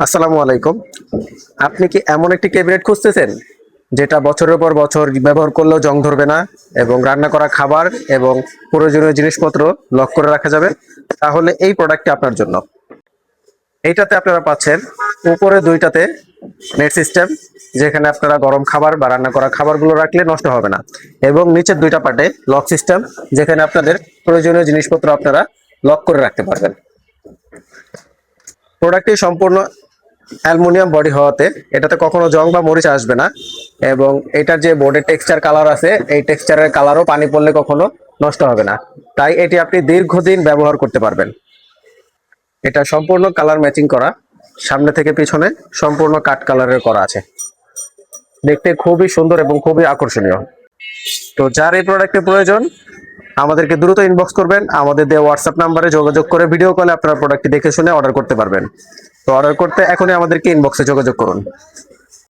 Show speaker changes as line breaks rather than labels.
আসসালামু আলাইকুম। আপনি কি এমন একটি ক্যাবিনেট খুঁজতেছেন যেটা বছরের পর বছর ব্যবহার করলেও জং ধরবে না এবং রান্না করা খাবার এবং প্রয়োজনীয় জিনিসপত্র লক করে রাখা যাবে? তাহলে এই প্রোডাক্টটি আপনার জন্য। এইটাতে আপনারা পাচ্ছেন উপরে দুইটাতে নেট সিস্টেম, যেখানে আপনারা গরম খাবার বা রান্না করা খাবারগুলো রাখলে নষ্ট হবে না, এবং নিচের দুইটা পার্টে লক সিস্টেম, যেখানে আপনাদের প্রয়োজনীয় জিনিসপত্র আপনারা লক করে রাখতে পারবেন। প্রোডাক্টটি সম্পূর্ণ অ্যালুমিনিয়াম বডি হওয়াতে এটাতে কখনো জং বা মরিচা আসবে না, এবং এটার যে বোর্ডের টেক্সচার কালার আছে এই টেক্সচারের কালারও পানি পড়লে কখনো নষ্ট হবে না। তাই এটি আপনি দীর্ঘদিন ব্যবহার করতে পারবেন। এটা সম্পূর্ণ কালার ম্যাচিং করা, সামনে থেকে পিছনে সম্পূর্ণ কাট কালারের করা আছে, দেখতে খুবই সুন্দর এবং খুবই আকর্ষণীয়। তো যার এই প্রোডাক্টের প্রয়োজন আমাদেরকে দ্রুত ইনবক্স করবেন, আমাদের দেওয়া হোয়াটসঅ্যাপ নাম্বারে যোগাযোগ করে ভিডিও কলে আপনারা প্রোডাক্টটি দেখে শুনে অর্ডার করতে পারবেন। তো অর্ডার করতে এখনই আমাদেরকে ইনবক্সে যোগাযোগ করুন।